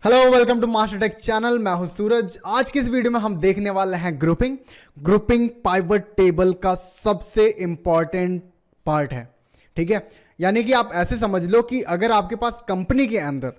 Hello, welcome to master tech channel. मैं हूं सूरज। आज की इस वीडियो में हम देखने वाले हैं ग्रुपिंग पाइवट टेबल का सबसे इंपॉर्टेंट पार्ट है। ठीक है, यानी कि आप ऐसे समझ लो कि अगर आपके पास कंपनी के अंदर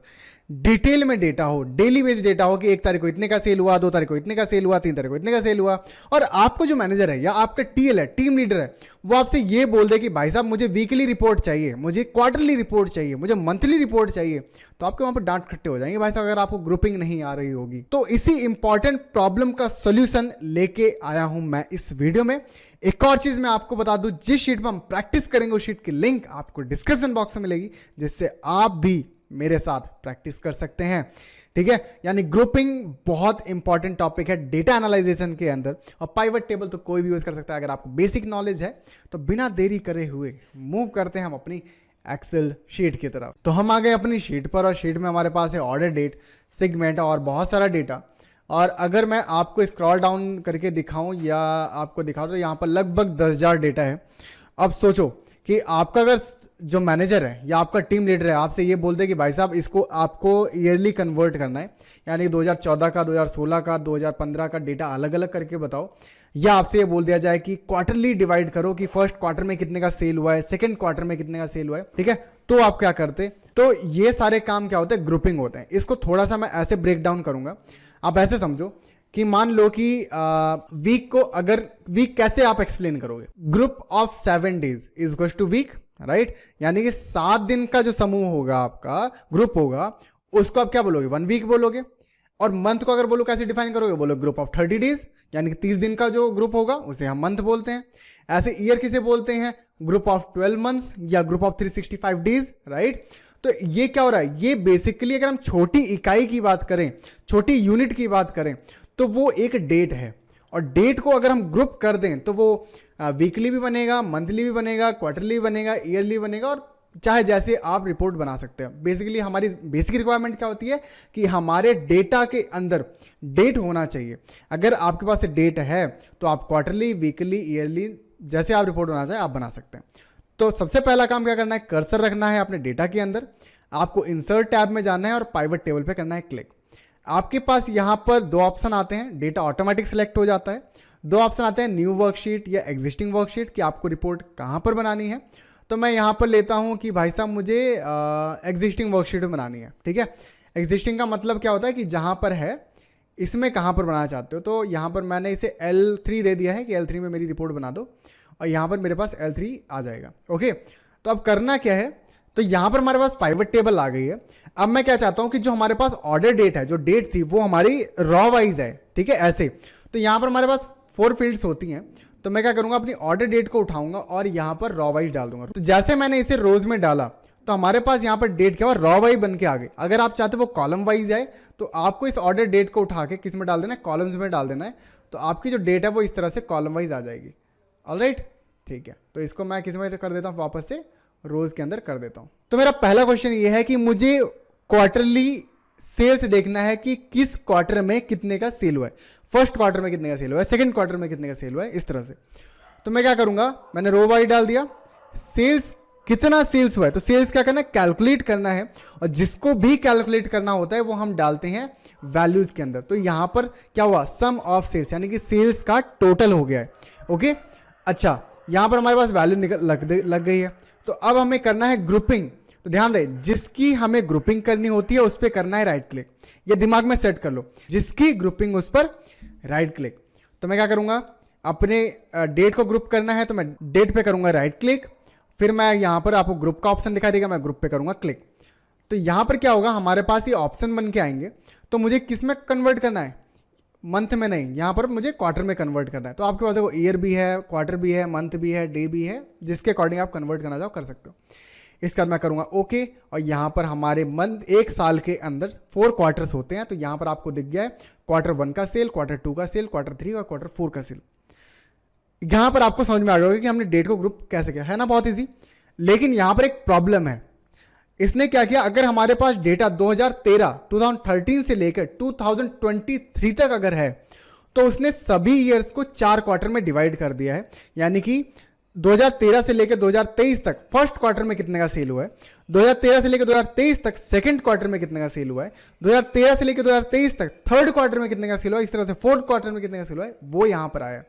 डिटेल में डेटा हो, डेली बेस्ड डेटा हो कि 1 तारीख को इतने का सेल हुआ, 2 तारीख को इतने का सेल हुआ, 3 तारीख को इतने का सेल हुआ, और आपको जो मैनेजर है या आपका टीएल है, टीम लीडर है, वो आपसे ये बोल दे कि भाई साहब मुझे वीकली रिपोर्ट चाहिए, मुझे क्वार्टरली रिपोर्ट चाहिए, मुझे मंथली रिपोर्ट चाहिए, तो आपके वहां पर डांट खट्टे हो जाएंगे भाई साहब अगर आपको ग्रुपिंग नहीं आ रही होगी। तो इसी इंपॉर्टेंट प्रॉब्लम का सोल्यूशन लेके आया हूं मैं इस वीडियो में। एक और चीज मैं आपको बता दूं, जिस शीट पर हम प्रैक्टिस करेंगे उस शीट की लिंक आपको डिस्क्रिप्शन बॉक्स में मिलेगी, जिससे आप भी मेरे साथ प्रैक्टिस कर सकते हैं। ठीक है, यानी ग्रुपिंग बहुत इंपॉर्टेंट टॉपिक है डेटा एनालाइजेशन के अंदर, और पाइवट टेबल तो कोई भी यूज कर सकता है अगर आपको बेसिक नॉलेज है। तो बिना देरी करे हुए मूव करते हैं हम अपनी एक्सेल शीट की तरफ। तो हम आ गए अपनी शीट पर, और शीट में हमारे पास है ऑर्डर डेट, सेगमेंट और बहुत सारा डेटा। और अगर मैं आपको स्क्रॉल डाउन करके दिखाऊं या आपको दिखाऊं तो यहाँ पर लगभग 10,000 डेटा है। अब सोचो कि आपका अगर जो मैनेजर है या आपका टीम लीडर है आपसे ये बोल दे कि भाई साहब इसको आपको ईयरली कन्वर्ट करना है, यानी 2014 का, 2016 का, 2015 का डेटा अलग अलग करके बताओ, या आपसे ये बोल दिया जाए कि क्वार्टरली डिवाइड करो कि फर्स्ट क्वार्टर में कितने का सेल हुआ है, सेकंड क्वार्टर में कितने का सेल हुआ है। ठीक है, तो आप क्या करते? तो ये सारे काम क्या होते हैं? ग्रुपिंग होते हैं। इसको थोड़ा सा मैं ऐसे ब्रेक डाउन करूंगा। आप ऐसे समझो कि मान लो कि वीक को, अगर वीक कैसे आप एक्सप्लेन करोगे? Group of 7 days is equal to week, right? यानी कि 7 दिन का जो समूह होगा, आपका ग्रुप होगा, उसको आप क्या बोलोगे? 1 वीक बोलोगे। और मंथ को अगर बोलो कैसे डिफाइन करोगे? बोलो ग्रुप ऑफ 30 डेज, यानी कि 30 दिन का जो ग्रुप होगा उसे हम मंथ बोलते हैं। ऐसे ईयर किसे बोलते हैं? ग्रुप ऑफ 12 मंथ्स या ग्रुप ऑफ 365 डेज, राइट? तो ये क्या हो रहा है? ये बेसिकली अगर हम छोटी इकाई की बात करें, छोटी यूनिट की बात करें, तो वो एक डेट है। और डेट को अगर हम ग्रुप कर दें तो वो वीकली भी बनेगा, मंथली भी बनेगा, क्वार्टरली भी बनेगा, ईयरली बनेगा, और चाहे जैसे आप रिपोर्ट बना सकते हैं। बेसिकली हमारी बेसिक रिक्वायरमेंट क्या होती है कि हमारे डेटा के अंदर डेट होना चाहिए। अगर आपके पास डेट है तो आप क्वार्टरली, वीकली, ईयरली जैसे आप रिपोर्ट बनाना चाहें आप बना सकते हैं। तो सबसे पहला काम क्या करना है? कर्सर रखना है अपने डेटा के अंदर, आपको इंसर्ट टैब में जाना है और पाइवट टेबल पे करना है क्लिक। आपके पास यहां पर 2 ऑप्शन आते हैं, डेटा ऑटोमेटिक सिलेक्ट हो जाता है। 2 ऑप्शन आते हैं, न्यू वर्कशीट या एग्जिस्टिंग वर्कशीट, कि आपको रिपोर्ट कहां पर बनानी है। तो मैं यहां पर लेता हूं कि भाई साहब मुझे एग्जिस्टिंग वर्कशीट में बनानी है। ठीक है, एग्जिस्टिंग का मतलब क्या होता है कि जहां पर है इसमें कहां पर बनाना चाहते हो। तो यहां पर मैंने इसे L3 दे दिया है कि L3 में मेरी रिपोर्ट बना दो, और यहां पर मेरे पास L3 आ जाएगा। ओके, तो अब करना क्या है? तो यहां पर हमारे पास पाइवट टेबल आ गई है। अब मैं क्या चाहता हूं कि जो हमारे पास ऑर्डर डेट है, जो डेट थी वो हमारी रॉ वाइज है। ठीक है, ऐसे तो यहां पर हमारे पास 4 फील्ड्स होती हैं। तो मैं क्या करूंगा? अपनी ऑर्डर डेट को उठाऊंगा और यहां पर रॉ वाइज डाल दूंगा। तो जैसे मैंने इसे रोज में डाला तो हमारे पास यहां पर डेट क्या हुआ? रॉ वाइज बन के आ गई। अगर आप चाहते हो वो कॉलम वाइज जाए तो आपको इस ऑर्डर डेट को उठा के किस में डाल देना है? कॉलम्स में डाल देना है। तो आपकी जो डेट है वो इस तरह से कॉलम वाइज आ जाएगी। ऑलराइट, ठीक है। तो इसको मैं किस में कर देता हूं? वापस से रोज के अंदर कर देता हूं। तो मेरा पहला क्वेश्चन ये है कि मुझे क्वार्टरली सेल्स देखना है कि किस क्वार्टर में कितने का सेल हुआ है, फर्स्ट क्वार्टर में कितने का सेल हुआ है, सेकंड क्वार्टर में कितने का सेल हुआ है, इस तरह से। तो मैं क्या करूंगा? मैंने रो वाइज डाल दिया, सेल्स कितना सेल्स हुआ है। तो सेल्स क्या करना है? कैलकुलेट करना है, और जिसको भी कैलकुलेट करना होता है वो हम डालते हैं वैल्यूज के अंदर। तो यहां पर क्या हुआ? सम ऑफ सेल्स, यानी कि सेल्स का टोटल हो गया है। ओके, अच्छा, यहां पर हमारे पास वैल्यू लग गई है। तो अब हमें करना है ग्रुपिंग। तो ध्यान रहे, जिसकी हमें ग्रुपिंग करनी होती है उस पर करना है राइट क्लिक। ये दिमाग में सेट कर लो, जिसकी ग्रुपिंग उस पर राइट क्लिक। तो मैं क्या करूंगा? अपने डेट को ग्रुप करना है तो मैं डेट पे करूंगा राइट क्लिक। फिर मैं यहां पर आपको ग्रुप का ऑप्शन दिखा देगा, मैं ग्रुप पे करूंगा क्लिक। तो यहां पर क्या होगा? हमारे पास ये ऑप्शन बन के आएंगे। तो मुझे किस में कन्वर्ट करना है? मंथ में नहीं, यहां पर मुझे क्वार्टर में कन्वर्ट करना है। तो आपके पास देखो ईयर भी है, क्वार्टर भी है, मंथ भी है, डे भी है, जिसके अकॉर्डिंग आप कन्वर्ट करना चाहो कर सकते हो। इसके बाद मैं करूंगा ओके, और यहां पर हमारे मंथ, 1 साल के अंदर 4 क्वार्टर्स होते हैं। तो यहां पर आपको दिख गया है क्वार्टर 1 का सेल, क्वार्टर 2 का सेल, क्वार्टर 3 और क्वार्टर 4 का सेल। यहां पर आपको समझ में आ जाएगा कि हमने डेट को ग्रुप कैसे किया है ना, बहुत इजी। लेकिन यहां पर एक प्रॉब्लम है। इसने क्या किया? अगर हमारे पास डेटा 2013 से लेकर 2023 तक अगर है तो उसने सभी ईयर्स को 4 क्वार्टर में डिवाइड कर दिया है। यानी कि 2013 से लेकर 2023 तक फर्स्ट क्वार्टर में कितने का सेल हुआ है, 2013 से लेकर 2023 तक सेकंड क्वार्टर में कितने का सेल हुआ है, 2013 से लेकर 2023 तक थर्ड क्वार्टर में कितने का सेल हुआ है, इस तरह से फोर्थ क्वार्टर में कितने का सेल हुआ है, वो यहां पर आया।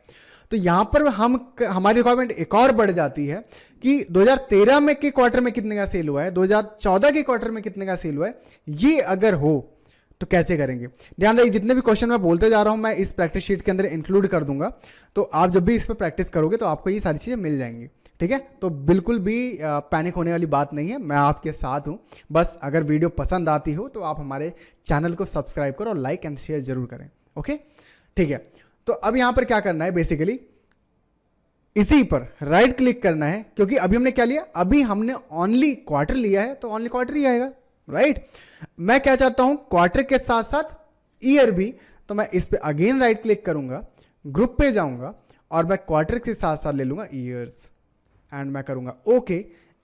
तो यहां पर हमारी रिक्वायरमेंट एक और बढ़ जाती है कि 2013 में के क्वार्टर में कितने का सेल हुआ है, 2014 के क्वार्टर में कितने का सेल हुआ है, ये अगर हो तो कैसे करेंगे। ध्यान रखिए, जितने भी क्वेश्चन मैं बोलते जा रहा हूं मैं इस प्रैक्टिस शीट के अंदर इंक्लूड कर दूंगा, तो आप जब भी इस पर प्रैक्टिस करोगे तो आपको ये सारी चीजें मिल जाएंगी। ठीक है, तो बिल्कुल भी पैनिक होने वाली बात नहीं है, मैं आपके साथ हूं। बस अगर वीडियो पसंद आती हो तो आप हमारे चैनल को सब्सक्राइब करो और लाइक एंड शेयर जरूर करें। ओके, ठीक है। तो अब यहां पर क्या करना है, बेसिकली इसी पर राइट क्लिक करना है, क्योंकि अभी हमने क्या लिया, अभी हमने ओनली क्वार्टर लिया है तो ओनली क्वार्टर ही आएगा, राइट। मैं क्या चाहता हूं, क्वार्टर के साथ साथ ईयर भी, तो मैं इस पे अगेन राइट क्लिक करूंगा, ग्रुप पे जाऊंगा और मैं क्वार्टर के साथ साथ ले लूंगा ईयर्स एंड मैं करूंगा ओके।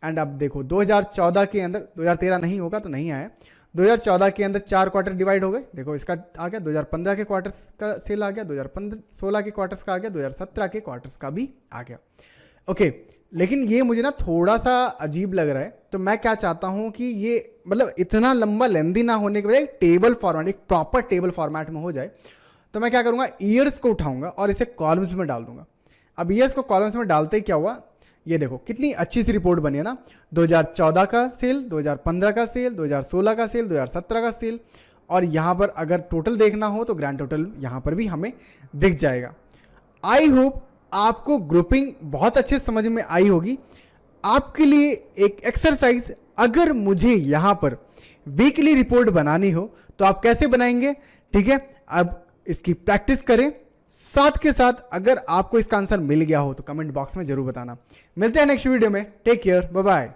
एंड अब देखो 2014 के अंदर, 2013 नहीं होगा तो नहीं आया, 2014 के अंदर 4 क्वार्टर डिवाइड हो गए, देखो इसका आ गया, 2015 के क्वार्टर्स का सेल आ गया, 2016 के क्वार्टर्स का आ गया, 2017 के क्वार्टर्स का भी आ गया। ओके, लेकिन ये मुझे ना थोड़ा सा अजीब लग रहा है, तो मैं क्या चाहता हूं कि ये मतलब इतना लंबा लेंदी ना होने के बजाय टेबल फॉर्मेट, एक प्रॉपर टेबल फॉर्मेट में हो जाए। तो मैं क्या करूंगा, ईयर्स को उठाऊंगा और इसे कॉलम्स में डाल दूंगा। अब ईयर्स को कॉलम्स में डालते ही क्या हुआ, ये देखो कितनी अच्छी सी रिपोर्ट बनी है ना, 2014 का सेल, 2015 का सेल, 2016 का सेल, 2017 का सेल, और यहाँ पर अगर टोटल देखना हो तो ग्रैंड टोटल यहाँ पर भी हमें दिख जाएगा। आई होप आपको ग्रुपिंग बहुत अच्छे समझ में आई होगी। आपके लिए एक एक्सरसाइज, अगर मुझे यहाँ पर वीकली रिपोर्ट बनानी हो तो आप कैसे बनाएंगे, ठीक है। अब इसकी प्रैक्टिस करें, साथ के साथ अगर आपको इसका आंसर मिल गया हो तो कमेंट बॉक्स में जरूर बताना। मिलते हैं नेक्स्ट वीडियो में, टेक केयर, बाय बाय।